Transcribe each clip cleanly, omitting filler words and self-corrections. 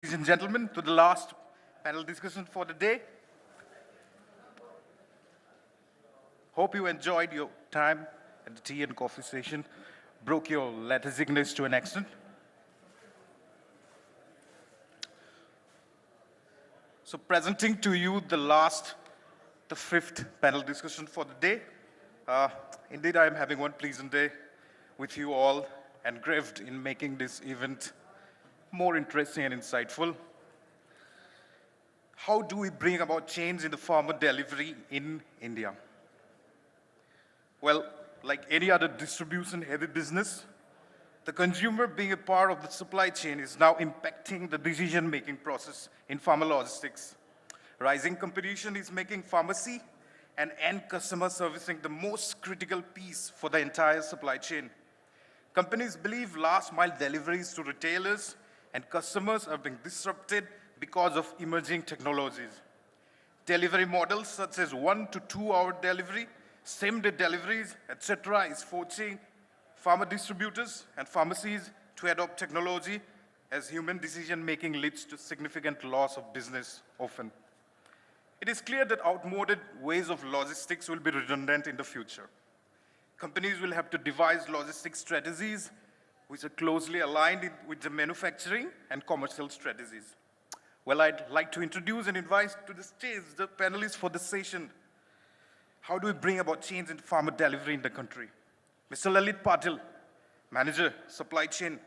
Ladies and gentlemen, to the last panel discussion for the day. Hope you enjoyed your time at the tea and coffee session, broke your lethargicness to an extent. So presenting to you the fifth panel discussion for the day. Indeed, I am having one pleasant day with you all and graved in making this event more interesting and insightful. How do we bring about change in the farmer delivery in India? Well, like any other distribution-heavy business, the consumer being a part of the supply chain is now impacting the decision-making process in farmer logistics. Rising competition is making pharmacy and end customer servicing the most critical piece for the entire supply chain. Companies believe last-mile deliveries to retailers and customers are being disrupted because of emerging technologies. Delivery models such as 1 to 2 hour delivery, same-day deliveries, etc. is forcing farmer distributors and pharmacies to adopt technology as human decision-making leads to significant loss of business often. It is clear that outmoded ways of logistics will be redundant in the future. Companies will have to devise logistics strategies which are closely aligned with the manufacturing and commercial strategies. Well, I'd like to introduce and invite to the stage the panelists for the session. How do we bring about change in farmer delivery in the country? Mr. Lalit Patil, Manager, Supply Chain,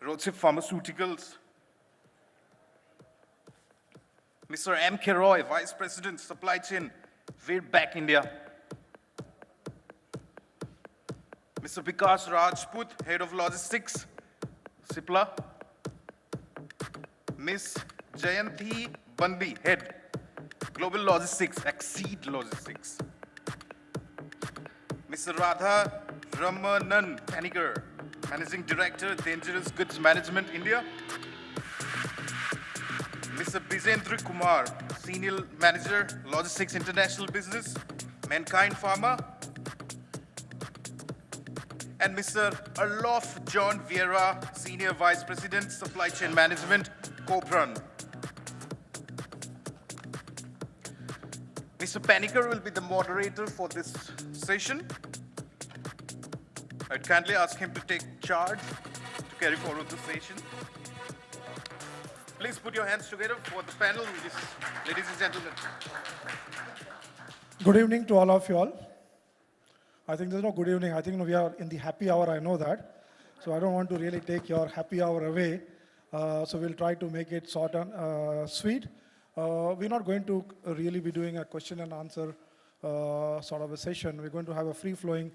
Roadship Pharmaceuticals. Mr. M. K. Roy, Vice President, Supply Chain, Virbac India. Mr. Vikas Rajput, Head of Logistics, Cipla. Ms. Jayanti Bandi, Head, Global Logistics, Exceed Logistics. Mr. Radha Ramanan Panigar, Managing Director, Dangerous Goods Management, India. Mr. Bijendra Kumar, Senior Manager, Logistics International Business, Mankind Pharma. And Mr. Alof John Vieira, Senior Vice President, Supply Chain Management, Copran. Mr. Paniker will be the moderator for this session. I'd kindly ask him to take charge to carry forward the session. Please put your hands together for the panel, ladies and gentlemen. Good evening to all of you all. I think there's no good evening. I think we are in the happy hour, I know that. So I don't want to really take your happy hour away. So we'll try to make it short and sweet. We're not going to really be doing a question and answer sort of a session. We're going to have a free-flowing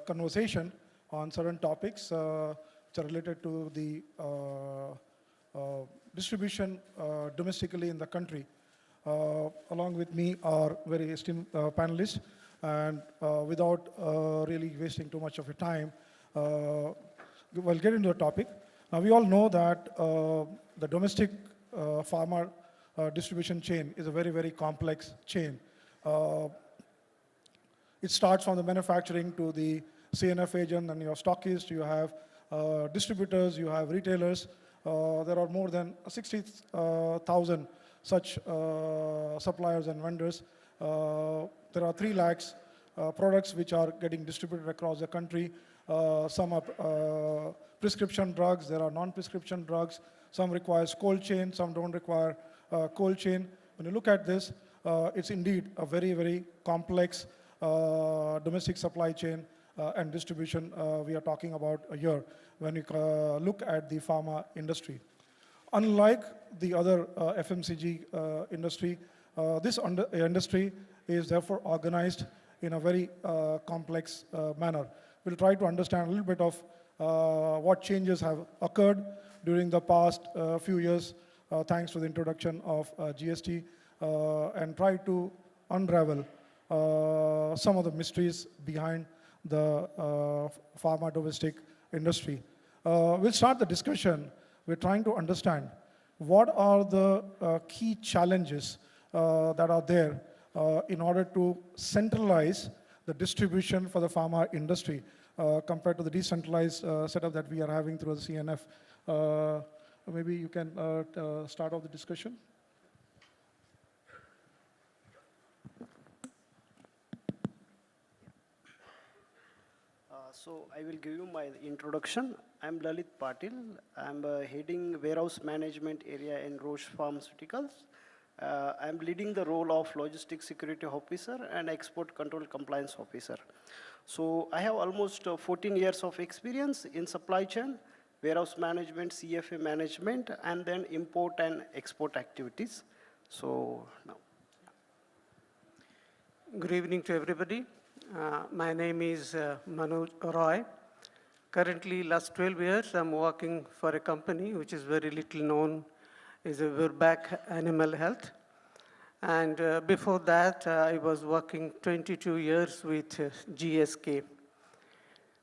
conversation on certain topics which are related to the distribution domestically in the country. Along with me are very esteemed panelists. And without really wasting too much of your time, we'll get into the topic. Now, we all know that the domestic pharma distribution chain is a very, very complex chain. It starts from the manufacturing to the CNF agent, and you have stockists, you have distributors, you have retailers. There are more than 60,000 such suppliers and vendors. There are 3 lakhs products which are getting distributed across the country. Some are prescription drugs, there are non-prescription drugs. Some require cold chain, some don't require cold chain. When you look at this, it's indeed a very, very complex domestic supply chain and distribution we are talking about here when you look at the pharma industry. Unlike the other FMCG industry, this industry is therefore organized in a very complex manner. We'll try to understand a little bit of what changes have occurred during the past few years thanks to the introduction of GST and try to unravel some of the mysteries behind the pharma domestic industry. We'll start the discussion. We're trying to understand what are the key challenges that are there in order to centralize the distribution for the pharma industry compared to the decentralized setup that we are having through the CNF. maybe you can start off the discussion. So I will give you my introduction. I'm Lalit Patil. I'm heading warehouse management area in Roche Pharmaceuticals. I'm leading the role of logistics security officer and export control compliance officer. So I have almost 14 years of experience in supply chain, warehouse management, CFA management, and then import and export activities. So now. Good evening to everybody. My name is Manoj Roy. Currently, last 12 years, I'm working for a company which is very little known, is a Virbac Animal Health. And before that, I was working 22 years with GSK.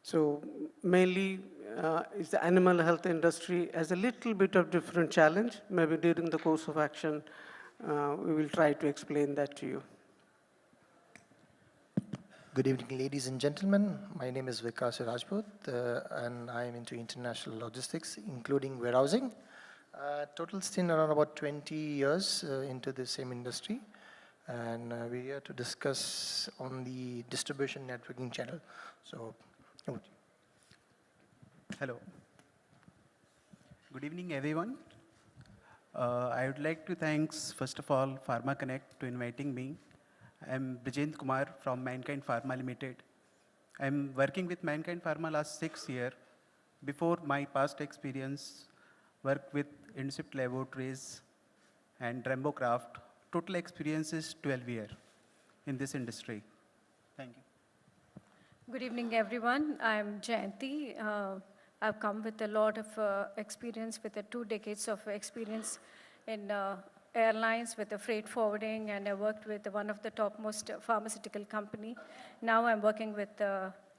So mainly, is the animal health industry has a little bit of different challenge. Maybe during the course of action, we will try to explain that to you. Good evening, ladies and gentlemen. My name is Vikas Rajput, and I am into international logistics, including warehousing. Total stint around about 20 years into the same industry. And we're here to discuss on the distribution networking channel. So, over to you. Hello. Good evening, everyone. I would like to thanks, first of all, Pharma Connect to inviting me. I'm Brijendra Kumar from Mankind Pharma Limited. I'm working with Mankind Pharma last 6 years. Before my past experience, worked with Indusip Laboratories and Rambocraft. Total experience is 12 years in this industry. Thank you. Good evening, everyone. I'm Jayanti. I've come with a lot of experience, with 2 decades of experience in airlines, with the freight forwarding, and I worked with one of the topmost pharmaceutical company. Now I'm working with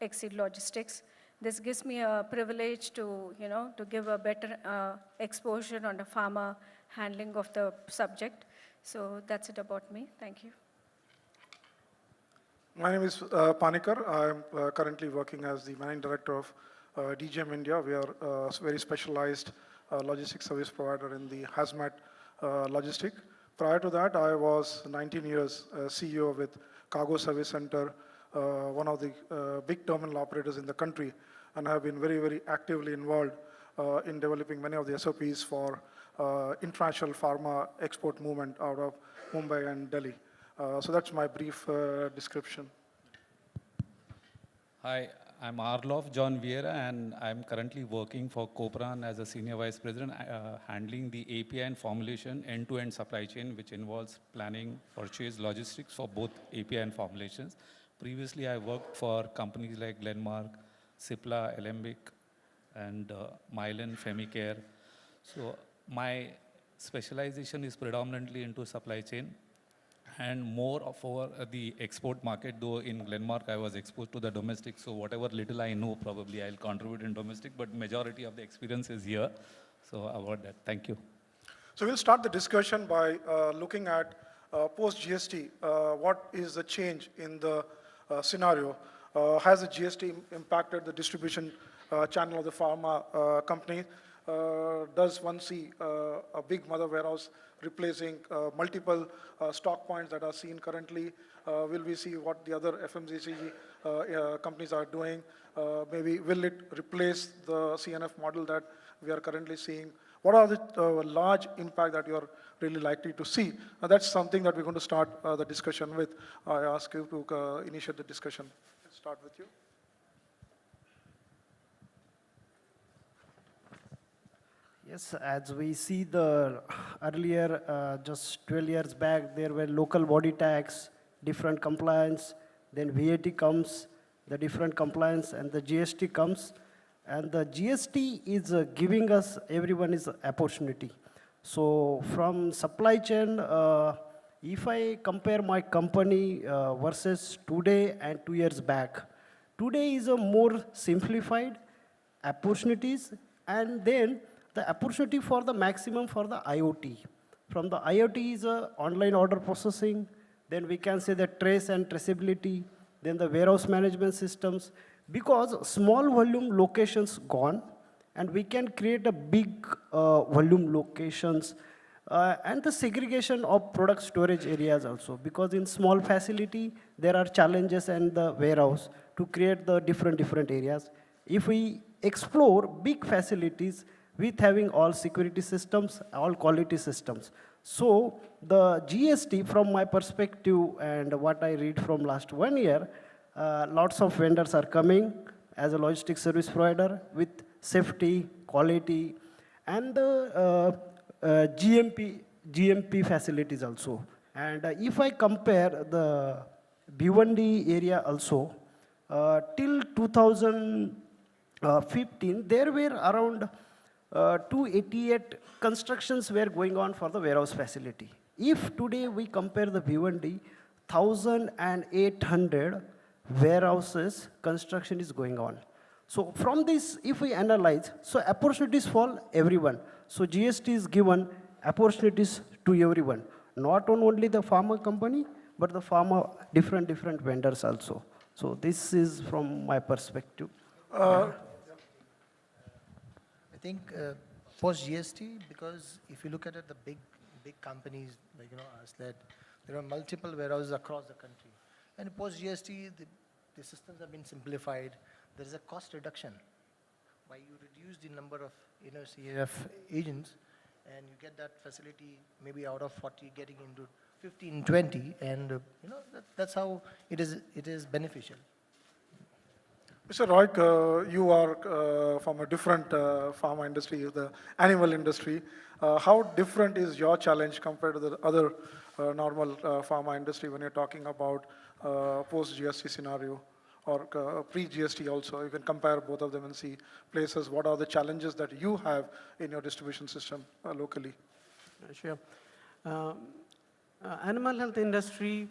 Exceed Logistics. This gives me a privilege to, to give a better exposure on the pharma handling of the subject. So that's it about me. Thank you. My name is Panikar. I'm currently working as the Managing Director of DGM India. We are a very specialized logistics service provider in the hazmat logistic. Prior to that, I was 19 years CEO with Cargo Service Center, one of the big terminal operators in the country, and have been very, very actively involved in developing many of the SOPs for international pharma export movement out of Mumbai and Delhi. So that's my brief description. Hi, I'm Arlov John Vieira, and I'm currently working for Copran as a Senior Vice President, handling the API and formulation end-to-end supply chain, which involves planning, purchase, logistics for both API and formulations. Previously, I worked for companies like Glenmark, Cipla, Alembic, and Mylan, Femicare. So my specialization is predominantly into supply chain, and more for the export market, though in Glenmark I was exposed to the domestic, so whatever little I know, probably I'll contribute in domestic, but majority of the experience is here. So about that, thank you. So we'll start the discussion by looking at post-GST, what is the change in the scenario? Has the GST impacted the distribution channel of the pharma company? Does one see a big mother warehouse replacing multiple stock points that are seen currently? Will we see what the other FMCG companies are doing? Maybe will it replace the CNF model that we are currently seeing? What are the large impact that you are really likely to see? That's something that we're going to start the discussion with. I ask you to initiate the discussion. Let's start with you. Yes, as we see the earlier, just 12 years back, there were local body tax, different compliance, then VAT comes, the different compliance, and the GST comes. And the GST is giving us, everyone is opportunity. So from supply chain, if I compare my company versus today and 2 years back, today is a more simplified opportunities, and then the opportunity for the maximum for the IoT. From the IoT is online order processing, then we can say the trace and traceability, then the warehouse management systems, because small volume locations gone, and we can create a big volume locations and the segregation of product storage areas also, because in small facility there are challenges and the warehouse to create the different areas. If we explore big facilities with having all security systems, all quality systems. So the GST, from my perspective and what I read from last 1 year, lots of vendors are coming as a logistics service provider with safety, quality, and the GMP facilities also. And if I compare the Bhiwandi area also, till 2015, there were around 288 constructions were going on for the warehouse facility. If today we compare the Bhiwandi, 1,800 warehouses construction is going on. So from this, if we analyze, so opportunities for everyone. So GST is given opportunities to everyone, not on only the pharma company, but the pharma different vendors also. So this is from my perspective. I think post GST, because if you look at it, the big companies like us, that there are multiple warehouses across the country, and post GST, the systems have been simplified. There is a cost reduction. Why you reduce the number of CNF agents, and you get that facility maybe out of 40 getting into 15, 20, and that's how it is beneficial. Mr. Roy, you are from a different pharma industry, the animal industry. How different is your challenge compared to the other normal pharma industry when you're talking about post-GST scenario or pre-GST also? You can compare both of them and see places. What are the challenges that you have in your distribution system locally? Sure. Animal health industry,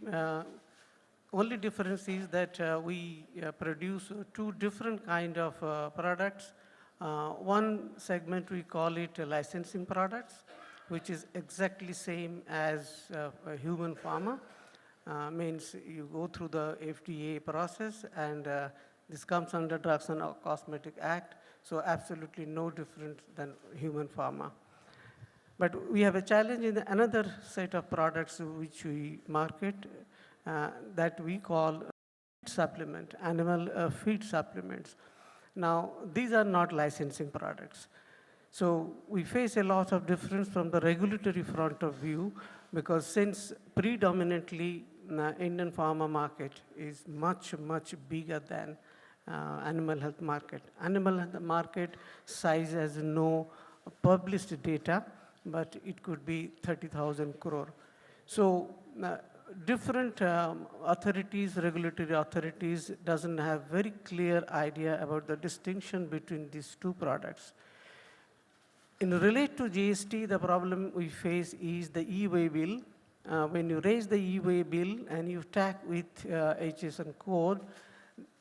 only difference is that we produce two different kind of products. One segment we call it licensing products, which is exactly same as a human pharma. Means you go through the FDA process, and this comes under Drugs and Cosmetic Act, so absolutely no different than human pharma. But we have a challenge in another set of products which we market that we call supplement, animal feed supplements. Now, these are not licensing products. So we face a lot of difference from the regulatory front of view, because since predominantly Indian pharma market is much bigger than animal health market. Animal health market size has no published data, but it could be 30,000 crore. So different authorities, regulatory authorities doesn't have very clear idea about the distinction between these two products. In relate to GST, the problem we face is the e-way bill. When you raise the e-way bill and you tag with HSN code,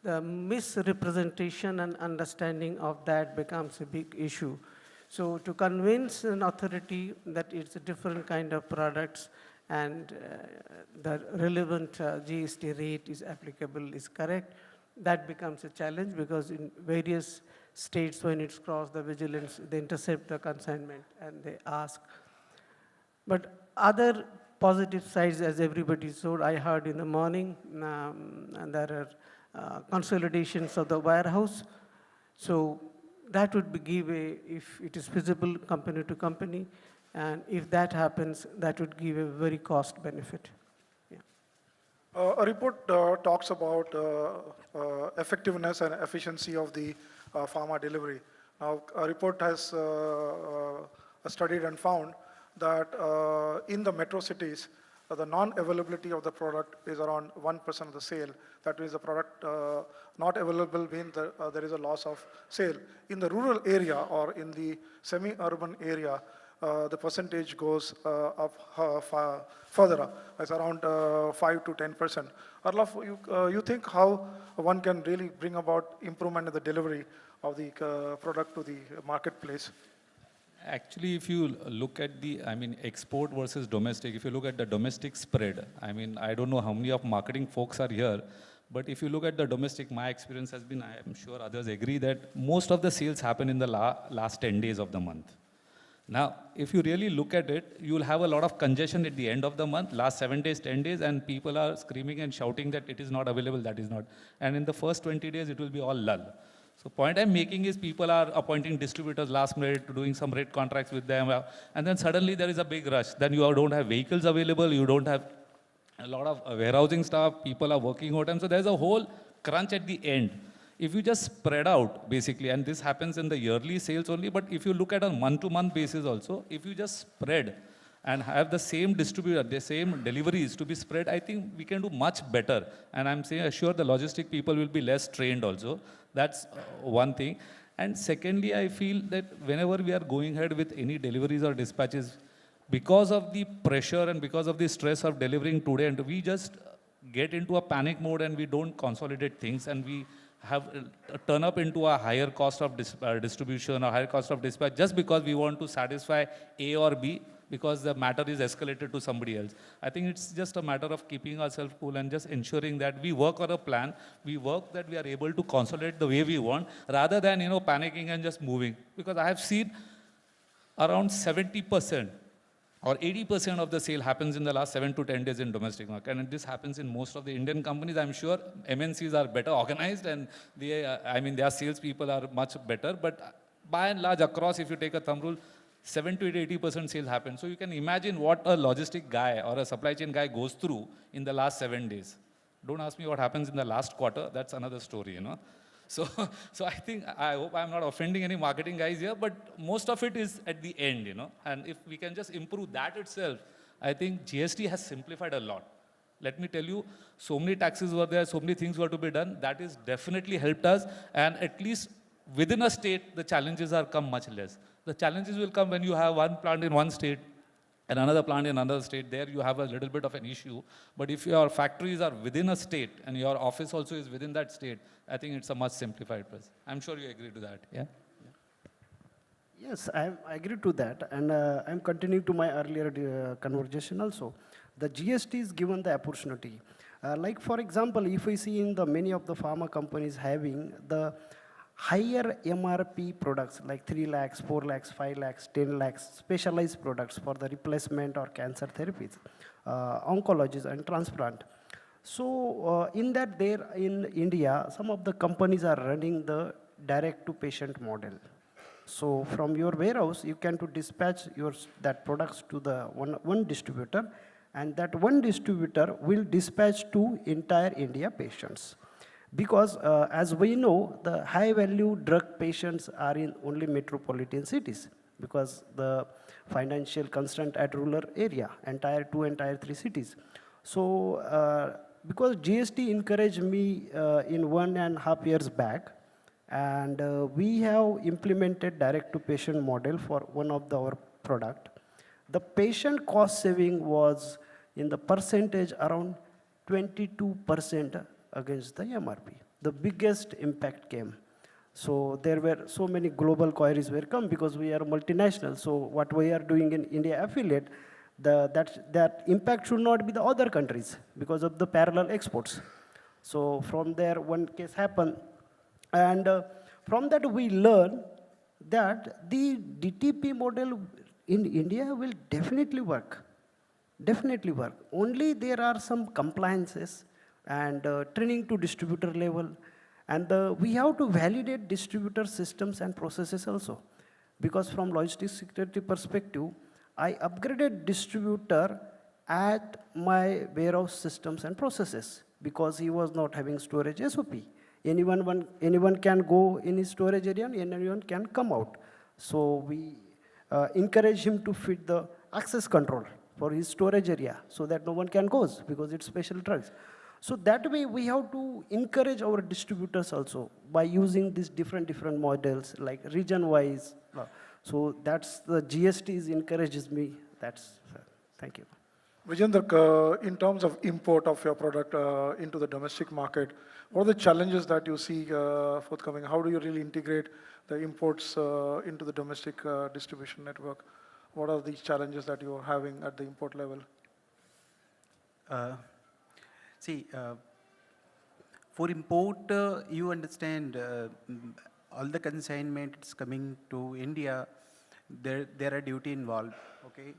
the misrepresentation and understanding of that becomes a big issue. So to convince an authority that it's a different kind of products and the relevant GST rate is applicable, is correct, that becomes a challenge, because in various states, when it's crossed the vigilance, they intercept the consignment and they ask. But other positive sides, as everybody saw, I heard in the morning, and there are consolidations of the warehouse. So that would give if it is feasible, company to company, and if that happens, that would give a very cost benefit. Yeah. A report talks about effectiveness and efficiency of the pharma delivery. Now, a report has studied and found that in the metro cities, the non-availability of the product is around 1% of the sale. That means the product not available means there is a loss of sale. In the rural area or in the semi-urban area, the percentage goes up further up. It's around 5 to 10%. Arlov, you think how one can really bring about improvement in the delivery of the product to the marketplace? Actually, if you look at the, export versus domestic, if you look at the domestic spread, I don't know how many of marketing folks are here, But if you look at the domestic, my experience has been, I am sure others agree, that most of the sales happen in the last 10 days of the month. Now, if you really look at it, you will have a lot of congestion at the end of the month, last 7 days, 10 days, and people are screaming and shouting that it is not available, that is not. And in the first 20 days, it will be all lull. So point I'm making is people are appointing distributors last minute, doing some rate contracts with them, and then suddenly there is a big rush. Then you don't have vehicles available, you don't have a lot of warehousing staff, people are working overtime. So there's a whole crunch at the end. If you just spread out, basically, and this happens in the yearly sales only, but if you look at a month-to-month basis also, if you just spread and have the same distributor, the same deliveries to be spread, I think we can do much better. And I'm saying, sure, the logistic people will be less trained also. That's one thing. And secondly, I feel that whenever we are going ahead with any deliveries or dispatches, because of the pressure and because of the stress of delivering today, and we just get into a panic mode and we don't consolidate things, and we have turn up into a higher cost of distribution or higher cost of dispatch just because we want to satisfy A or B, because the matter is escalated to somebody else. I think it's just a matter of keeping ourselves cool and just ensuring that we work on a plan, we work that we are able to consolidate the way we want, rather than, panicking and just moving. Because I have seen around 70% or 80% of the sale happens in the last 7 to 10 days in domestic market. And this happens in most of the Indian companies. I'm sure MNCs are better organized and their salespeople are much better. But by and large, across, if you take a thumb rule, 70 to 80% sales happen. So you can imagine what a logistic guy or a supply chain guy goes through in the last 7 days. Don't ask me what happens in the last quarter. That's another story, So I hope I'm not offending any marketing guys here, but most of it is at the end, And if we can just improve that itself, I think GST has simplified a lot. Let me tell you, so many taxes were there, so many things were to be done. That is definitely helped us. And at least within a state, the challenges are come much less. The challenges will come when you have one plant in one state and another plant in another state. There you have a little bit of an issue. But if your factories are within a state and your office also is within that state, I think it's a much simplified process. I'm sure you agree to that, yeah? Yes, I agree to that, and I'm continuing to my earlier conversation also. The GST is given the opportunity. Like for example, if we see in the many of the pharma companies having the higher MRP products like 3 lakhs, 4 lakhs, 5 lakhs, 10 lakhs, specialized products for the replacement or cancer therapies, oncologies and transplant. So in that there in India, some of the companies are running the direct to patient model. So from your warehouse, you can to dispatch that products to the one distributor, and that one distributor will dispatch to entire India patients. Because as we know, the high value drug patients are in only metropolitan cities, because the financial constraint at rural area, entire 2 and tier 3 cities. So because GST encouraged me in 1.5 years back, and we have implemented direct to patient model for one of our product. The patient cost saving was in the percentage around 22% against the MRP. The biggest impact came. So there were so many global queries were come because we are multinational. So what we are doing in India affiliate, that impact should not be the other countries because of the parallel exports. So from there, one case happened. And from that, we learn that the DTP model in India will definitely work. Definitely work. Only there are some compliances and training to distributor level. And we have to validate distributor systems and processes also. Because from logistics security perspective, I upgraded distributor at my warehouse systems and processes because he was not having storage SOP. Anyone can go in his storage area and anyone can come out. So we encourage him to fit the access control for his storage area so that no one can go because it's special drugs. So that way we have to encourage our distributors also by using these different models like region-wise. So that's the GST encourages me. Thank you. Vijender, in terms of import of your product into the domestic market, what are the challenges that you see forthcoming? How do you really integrate the imports into the domestic distribution network? What are the challenges that you are having at the import level? For import, you understand, all the consignment is coming to India, there are duty involved, okay?